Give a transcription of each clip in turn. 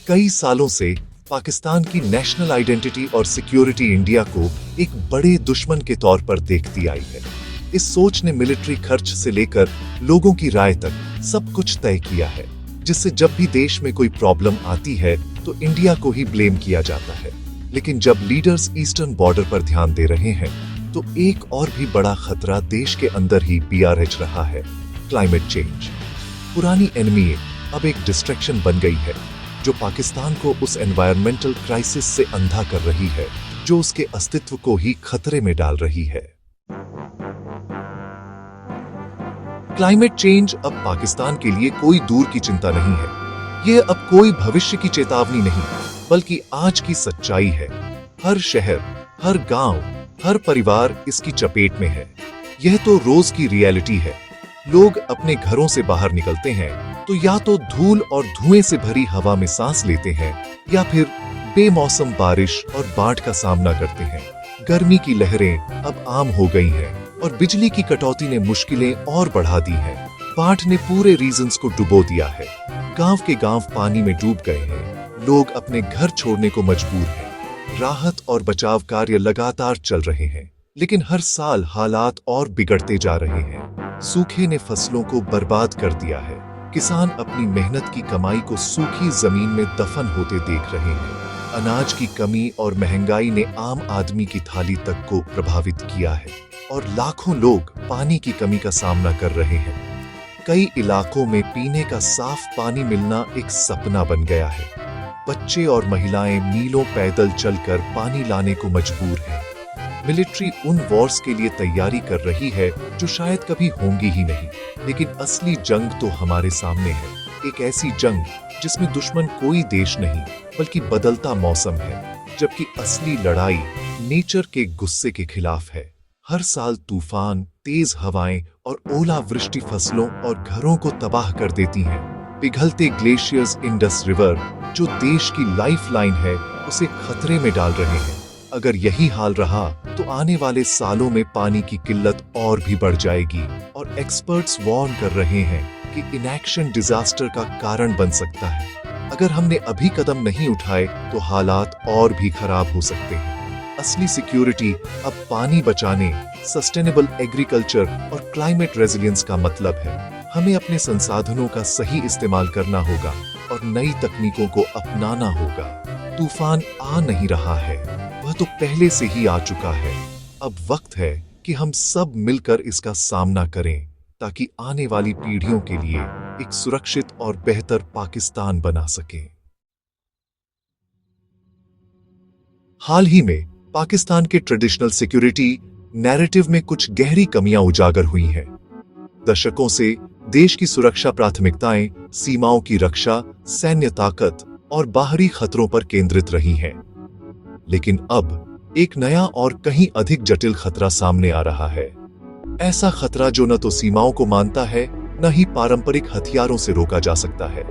कई सालों से पाकिस्तान की नेशनल आइडेंटिटी और सिक्योरिटी इंडिया को एक बड़े दुश्मन के तौर पर देखती आई है। इस सोच ने मिलिट्री खर्च से लेकर लोगों की राय तक सब कुछ तय किया है, जिससे जब भी देश में कोई प्रॉब्लम आती है तो इंडिया को ही ब्लेम किया जाता है। लेकिन जब लीडर्स ईस्टर्न बॉर्डर पर ध्यान दे रहे हैं तो एक और भी बड़ा खतरा देश के अंदर ही बीआरएच रहा है, क्लाइमेट चेंज। पुरानी एनिमी अब एक डिस्ट्रैक्शन बन गई है जो पाकिस्तान को उस एनवायरमेंटल क्राइसिस से अंधा कर रही है जो उसके अस्तित्व को ही खतरे में डाल रही है। क्लाइमेट चेंज अब पाकिस्तान के लिए कोई दूर की चिंता नहीं है। यह अब कोई भविष्य की चेतावनी नहीं, बल्कि आज की सच्चाई है। हर शहर, हर गांव, हर परिवार इसकी चपेट में है। यह तो रोज की रियलिटी है। लोग अपने घरों से बाहर निकलते हैं तो या तो धूल और धुएं से भरी हवा में सांस लेते हैं या फिर बेमौसम बारिश और बाढ़ का सामना करते हैं। गर्मी की लहरें अब आम हो गई हैं और बिजली की कटौती ने मुश्किलें और बढ़ा दी हैं। बाढ़ ने पूरे रीजन्स को डुबो दिया है। गांव के गांव पानी में डूब गए हैं। लोग अपने घर छोड़ने को मजबूर हैं। राहत और बचाव कार्य लगातार चल रहे हैं, लेकिन हर साल हालात और बिगड़ते जा रहे हैं। सूखे ने फसलों को बर्बाद कर दिया है। किसान अपनी मेहनत की कमाई को सूखी जमीन में दफन होते देख रहे हैं। अनाज की कमी और महंगाई ने आम आदमी की थाली तक को प्रभावित किया है और लाखों लोग पानी की कमी का सामना कर रहे हैं। कई इलाकों में पीने का साफ पानी मिलना एक सपना बन गया है। बच्चे और महिलाएं मीलों पैदल चलकर पानी लाने को मजबूर हैं। मिलिट्री उन वॉर्स के लिए तैयारी कर रही है जो शायद कभी होंगी ही नहीं, लेकिन असली जंग तो हमारे सामने है। एक ऐसी जंग जिसमें दुश्मन कोई देश नहीं बल्कि बदलता मौसम है, जबकि असली लड़ाई नेचर के गुस्से के खिलाफ है। हर साल तूफान, तेज हवाएं और ओलावृष्टि फसलों और घरों को तबाह कर देती हैं। पिघलते ग्लेशियर्स इंडस रिवर, जो देश की लाइफलाइन है, उसे खतरे में डाल रहे हैं। अगर यही हाल रहा तो आने वाले सालों में पानी की किल्लत और भी बढ़ जाएगी और एक्सपर्ट्स वार्न कर रहे हैं कि इनएक्शन डिजास्टर का कारण बन सकता है। अगर हमने अभी कदम नहीं उठाए तो हालात और भी खराब हो सकते हैं। असली सिक्योरिटी अब पानी बचाने, सस्टेनेबल एग्रीकल्चर और क्लाइमेट रेजिलियंस का मतलब है। हमें अपने संसाधनों का सही इस्तेमाल करना होगा और नई तकनीकों को अपनाना होगा। तूफान आ नहीं रहा है, वह तो पहले से ही आ चुका है। अब वक्त है कि हम सब मिलकर इसका सामना करें ताकि आने वाली पीढ़ियों के लिए एक सुरक्षित और बेहतर पाकिस्तान बना सकें। हाल ही में पाकिस्तान के ट्रेडिशनल सिक्योरिटी नैरेटिव में कुछ गहरी कमियां उजागर हुई हैं। दशकों से देश की सुरक्षा प्राथमिकताएं सीमाओं की रक्षा, सैन्य ताकत और बाहरी खतरों पर केंद्रित रही हैं। लेकिन अब एक नया और कहीं अधिक जटिल खतरा सामने आ रहा है। ऐसा खतरा जो न तो सीमाओं को मानता है, न ही पारंपरिक हथियारों से रोका जा सकता है।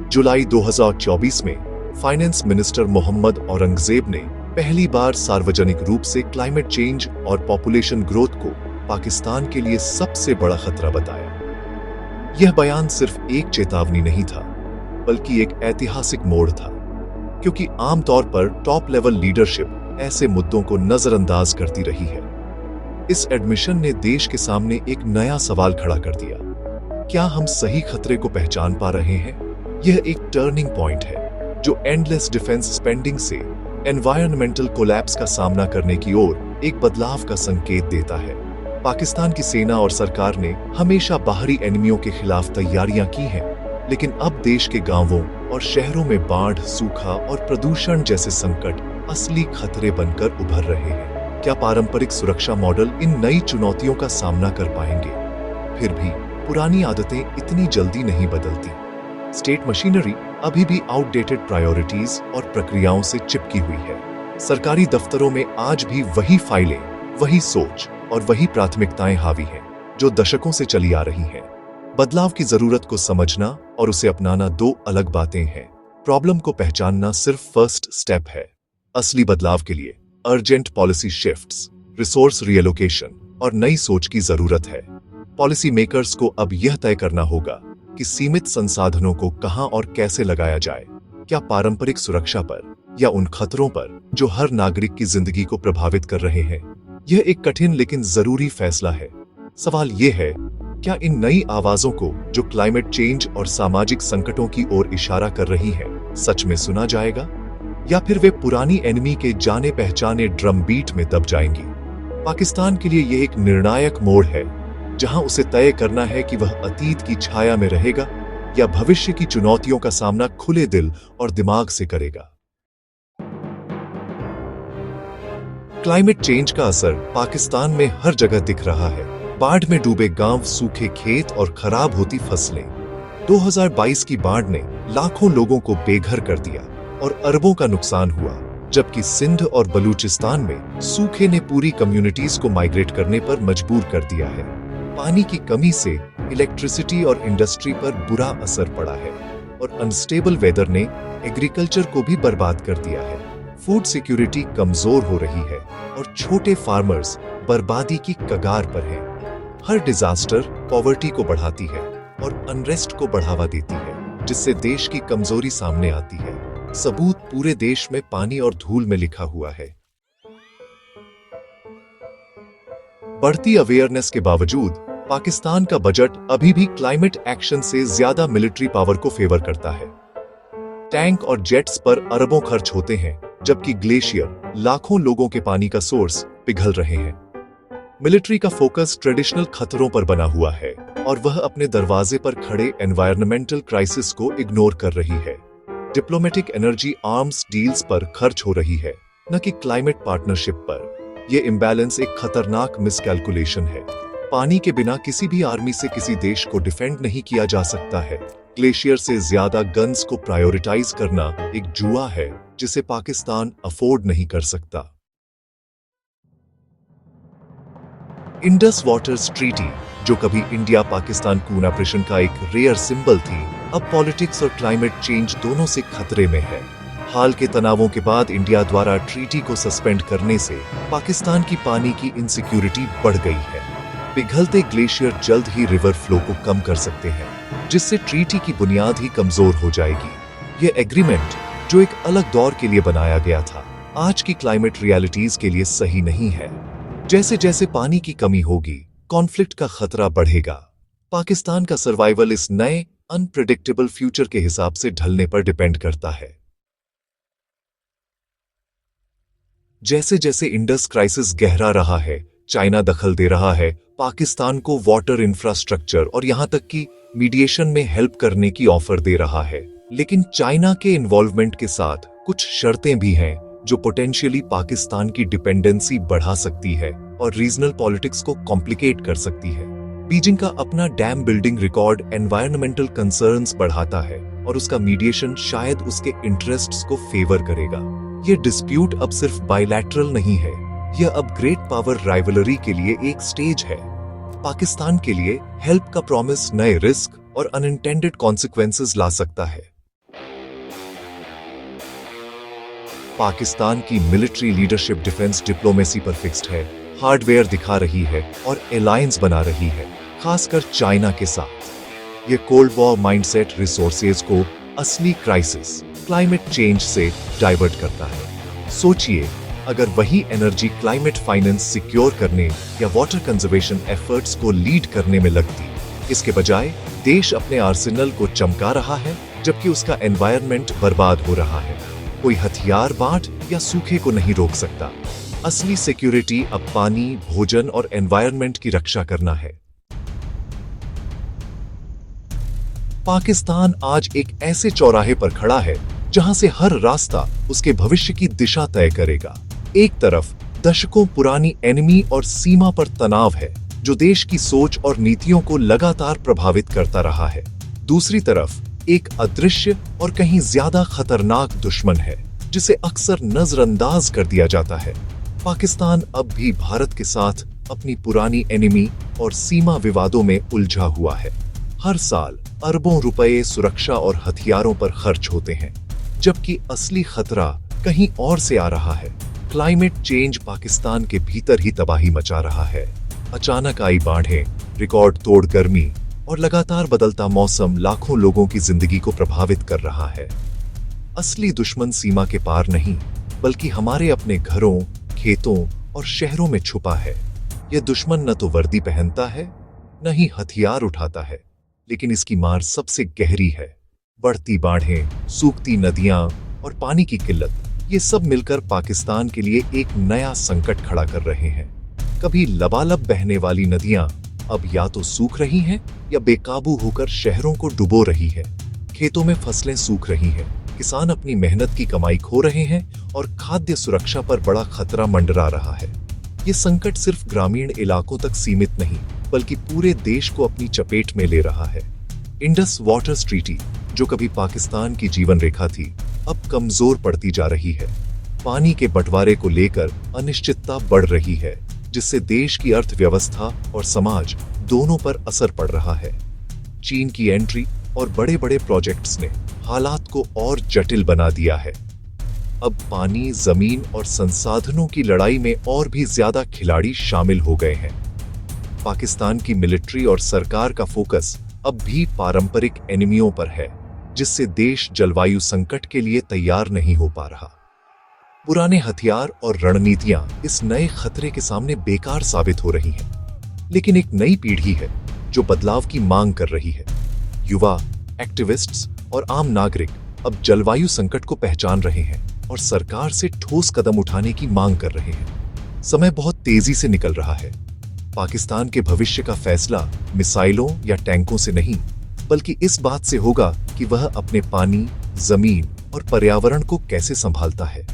जुलाई 2024 में फाइनेंस मिनिस्टर मोहम्मद औरंगजेब ने पहली बार सार्वजनिक रूप से क्लाइमेट चेंज और पॉपुलेशन ग्रोथ को पाकिस्तान के लिए सबसे बड़ा खतरा बताया। यह बयान सिर्फ एक चेतावनी नहीं था, बल्कि एक ऐतिहासिक मोड़ था, क्योंकि आमतौर पर टॉप लेवल लीडरशिप ऐसे मुद्दों को नजरअंदाज करती रही है। इस एडमिशन ने देश के सामने एक नया सवाल खड़ा कर दिया। क्या हम सही खतरे को पहचान पा रहे हैं? यह एक टर्निंग पॉइंट है जो एंडलेस डिफेंस स्पेंडिंग से एनवायरमेंटल कोलैप्स का सामना करने की ओर एक बदलाव का संकेत देता है। पाकिस्तान की सेना और सरकार ने हमेशा बाहरी एनिमियों के खिलाफ तैयारियां की हैं, लेकिन अब देश के गांवों और शहरों में बाढ़, सूखा और प्रदूषण जैसे संकट असली खतरे बनकर उभर रहे हैं। क्या पारंपरिक सुरक्षा मॉडल इन नई चुनौतियों का सामना कर पाएंगे? फिर भी पुरानी आदतें इतनी जल्दी नहीं बदलती। स्टेट मशीनरी अभी भी आउटडेटेड प्रायोरिटीज और प्रक्रियाओं से चिपकी हुई है। सरकारी दफ्तरों में आज भी वही फाइलें, वही सोच और वही प्राथमिकताएं हावी हैं जो दशकों से चली आ रही हैं। बदलाव की जरूरत को समझना और उसे अपनाना दो अलग बातें हैं। प्रॉब्लम को पहचानना सिर्फ फर्स्ट स्टेप है। असली बदलाव के लिए urgent policy shifts, resource reallocation और नई सोच की जरूरत है। पॉलिसी मेकर्स को अब यह तय करना होगा कि सीमित संसाधनों को कहां और कैसे लगाया जाए। क्या पारंपरिक सुरक्षा पर या उन खतरों पर जो हर नागरिक की जिंदगी को प्रभावित कर रहे हैं? यह एक कठिन लेकिन जरूरी फैसला है। सवाल यह है, क्या इन नई आवाजों को जो क्लाइमेट चेंज और सामाजिक संकटों की ओर इशारा कर रही है, सच में सुना जाएगा, या फिर वे पुरानी एनिमी के जाने पहचाने ड्रम बीट में दब जाएंगी? पाकिस्तान के लिए यह एक निर्णायक मोड़ है, जहां उसे तय करना है कि वह अतीत की छाया में रहेगा या भविष्य की चुनौतियों का सामना खुले दिल और दिमाग से करेगा। क्लाइमेट चेंज का असर पाकिस्तान में हर जगह दिख रहा है। बाढ़ में डूबे गांव, सूखे खेत और खराब होती फसलें। 2022 की बाढ़ ने लाखों लोगों को बेघर कर दिया और अरबों का नुकसान हुआ, जबकि सिंध और बलूचिस्तान में सूखे ने पूरी कम्युनिटीज को माइग्रेट करने पर मजबूर कर दिया है। पानी की कमी से इलेक्ट्रिसिटी और इंडस्ट्री पर बुरा असर पड़ा है और अनस्टेबल वेदर ने एग्रीकल्चर को भी बर्बाद कर दिया है। फूड सिक्योरिटी कमजोर हो रही है और छोटे फार्मर्स बर्बादी की कगार पर हैं। हर डिजास्टर पॉवर्टी को बढ़ाती है और अनरेस्ट को बढ़ावा देती है, जिससे देश की कमजोरी सामने आती है। सबूत पूरे देश में पानी और धूल में लिखा हुआ है। बढ़ती अवेयरनेस के बावजूद पाकिस्तान का बजट अभी भी क्लाइमेट एक्शन से ज्यादा मिलिट्री पावर को फेवर करता है। टैंक और जेट्स पर अरबों खर्च होते हैं, जबकि ग्लेशियर लाखों लोगों के पानी का सोर्स पिघल रहे हैं। मिलिट्री का फोकस ट्रेडिशनल खतरों पर बना हुआ है और वह अपने दरवाजे पर खड़े एनवायरमेंटल क्राइसिस को इग्नोर कर रही है। डिप्लोमेटिक एनर्जी आर्म्स डील्स पर खर्च हो रही है, न कि क्लाइमेट पार्टनरशिप पर। यह इम्बैलेंस एक खतरनाक मिसकैलकुलेशन है। पानी के बिना किसी भी आर्मी से किसी देश को डिफेंड नहीं किया जा सकता है। ग्लेशियर से ज्यादा गन्स को प्रायोरिटाइज करना एक जुआ है जिसे पाकिस्तान अफोर्ड नहीं कर सकता। इंडस वाटर्स ट्रीटी, जो कभी इंडिया पाकिस्तान कोऑपरेशन का एक रेयर सिंबल थी, अब पॉलिटिक्स और क्लाइमेट चेंज दोनों से खतरे में है। हाल के तनावों के बाद इंडिया द्वारा ट्रीटी को सस्पेंड करने से पाकिस्तान की पानी की इनसिक्योरिटी बढ़ गई है। पिघलते ग्लेशियर जल्द ही रिवर फ्लो को कम कर सकते हैं, जिससे ट्रीटी की बुनियाद ही कमजोर हो जाएगी। यह एग्रीमेंट, जो एक अलग दौर के लिए बनाया गया था, आज की क्लाइमेट रियलिटीज के लिए सही नहीं है। जैसे जैसे पानी की कमी होगी, कॉन्फ्लिक्ट का खतरा बढ़ेगा। पाकिस्तान का सर्वाइवल इस नए अनप्रेडिक्टेबल फ्यूचर के हिसाब से ढलने पर डिपेंड करता है। जैसे जैसे इंडस क्राइसिस गहरा रहा है, चाइना दखल दे रहा है, पाकिस्तान को वाटर इंफ्रास्ट्रक्चर और यहां तक कि मीडिएशन में हेल्प करने की ऑफर दे रहा है। लेकिन चाइना के इन्वॉल्वमेंट के साथ कुछ शर्तें भी हैं जो पोटेंशियली पाकिस्तान की डिपेंडेंसी बढ़ा सकती है और रीजनल पॉलिटिक्स को कॉम्प्लिकेट कर सकती है। बीजिंग का अपना dam building record environmental concerns बढ़ाता है और उसका मीडिएशन शायद उसके इंटरेस्ट्स को फेवर करेगा। ये डिस्प्यूट अब सिर्फ बायलैटरल नहीं है, यह अब ग्रेट पावर राइवलरी के लिए एक स्टेज है। पाकिस्तान के लिए हेल्प का प्रॉमिस नए रिस्क और अनइंटेंडेड कॉन्सिक्वेंसेस ला सकता है। पाकिस्तान की मिलिट्री लीडरशिप डिफेंस डिप्लोमेसी पर फिक्स्ड है, हार्डवेयर दिखा रही है और अलायंस बना रही है, खासकर चाइना के साथ। ये कोल्ड वॉर माइंडसेट रिसोर्सेज को असली क्राइसिस क्लाइमेट चेंज से डाइवर्ट करता है। सोचिए, अगर वही एनर्जी क्लाइमेट फाइनेंस सिक्योर करने या वाटर कंजर्वेशन एफर्ट्स को लीड करने में लगती। इसके बजाय देश अपने आर्सेनल को चमका रहा है, जबकि उसका एनवायरनमेंट बर्बाद हो रहा है। कोई हथियार बांट या सूखे को नहीं रोक सकता। असली सिक्योरिटी अब पानी, भोजन और एनवायरनमेंट की रक्षा करना है। पाकिस्तान आज एक ऐसे चौराहे पर खड़ा है जहां से हर रास्ता उसके भविष्य की दिशा तय करेगा। एक तरफ दशकों पुरानी एनिमी और सीमा पर तनाव है जो देश की सोच और नीतियों को लगातार प्रभावित करता रहा है। दूसरी तरफ एक अदृश्य और कहीं ज्यादा खतरनाक दुश्मन है जिसे अक्सर नजरअंदाज कर दिया जाता है। पाकिस्तान अब भी भारत के साथ अपनी पुरानी एनिमी और सीमा विवादों में उलझा हुआ है। हर साल अरबों रुपए सुरक्षा और हथियारों पर खर्च होते हैं, जबकि असली खतरा कहीं और से आ रहा है। क्लाइमेट चेंज पाकिस्तान के भीतर ही तबाही मचा रहा है। अचानक आई बाढ़ें, रिकॉर्ड तोड़ गर्मी और लगातार बदलता मौसम लाखों लोगों की जिंदगी को प्रभावित कर रहा है। असली दुश्मन सीमा के पार नहीं, बल्कि हमारे अपने घरों, खेतों और शहरों में छुपा है। यह दुश्मन न तो वर्दी पहनता है, न ही हथियार उठाता है, लेकिन इसकी मार सबसे गहरी है। बढ़ती बाढ़ें, सूखती नदियां और पानी की किल्लत, ये सब मिलकर पाकिस्तान के लिए एक नया संकट खड़ा कर रहे हैं। कभी लबालब बहने वाली नदियां अब या तो सूख रही हैं या बेकाबू होकर शहरों को डुबो रही है। खेतों में फसलें सूख रही हैं, किसान अपनी मेहनत की कमाई खो रहे हैं और खाद्य सुरक्षा पर बड़ा खतरा मंडरा रहा है। ये संकट सिर्फ ग्रामीण इलाकों तक सीमित नहीं, बल्कि पूरे देश को अपनी चपेट में ले रहा है। इंडस वाटर ट्रीटी, जो कभी पाकिस्तान की जीवन रेखा थी, अब कमजोर पड़ती जा रही है। पानी के बंटवारे को लेकर अनिश्चितता बढ़ रही है, जिससे देश की अर्थव्यवस्था और समाज दोनों पर असर पड़ रहा है। चीन की एंट्री और बड़े बड़े प्रोजेक्ट्स ने हालात को और जटिल बना दिया है। अब पानी, जमीन और संसाधनों की लड़ाई में और भी ज्यादा खिलाड़ी शामिल हो गए हैं। पाकिस्तान की मिलिट्री और सरकार का फोकस अब भी पारंपरिक एनिमियों पर है, जिससे देश जलवायु संकट के लिए तैयार नहीं हो पा रहा। पुराने हथियार और रणनीतियां इस नए खतरे के सामने बेकार साबित हो रही हैं। लेकिन एक नई पीढ़ी है जो बदलाव की मांग कर रही है। युवा, एक्टिविस्ट्स और आम नागरिक अब जलवायु संकट को पहचान रहे हैं और सरकार से ठोस कदम उठाने की मांग कर रहे हैं। समय बहुत तेजी से निकल रहा है। पाकिस्तान के भविष्य का फैसला मिसाइलों या टैंकों से नहीं, बल्कि इस बात से होगा कि वह अपने पानी, जमीन और पर्यावरण को कैसे संभालता है।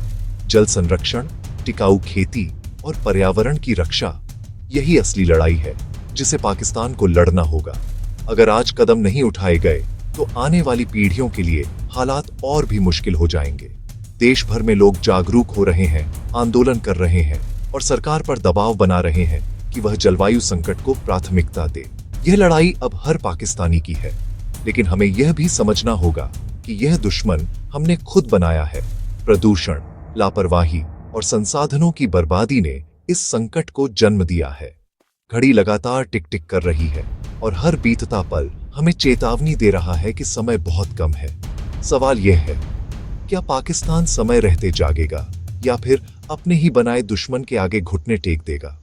जल संरक्षण, टिकाऊ खेती और पर्यावरण की रक्षा, यही असली लड़ाई है जिसे पाकिस्तान को लड़ना होगा। अगर आज कदम नहीं उठाए गए तो आने वाली पीढ़ियों के लिए हालात और भी मुश्किल हो जाएंगे। देश भर में लोग जागरूक हो रहे हैं, आंदोलन कर रहे हैं और सरकार पर दबाव बना रहे हैं कि वह जलवायु संकट को प्राथमिकता दे। यह लड़ाई अब हर पाकिस्तानी की है, लेकिन हमें यह भी समझना होगा कि यह दुश्मन हमने खुद बनाया है। प्रदूषण, लापरवाही और संसाधनों की बर्बादी ने इस संकट को जन्म दिया है। घड़ी लगातार टिक टिक कर रही है और हर बीतता पल हमें चेतावनी दे रहा है कि समय बहुत कम है। सवाल यह है, क्या पाकिस्तान समय रहते जागेगा या फिर अपने ही बनाए दुश्मन के आगे घुटने टेक देगा?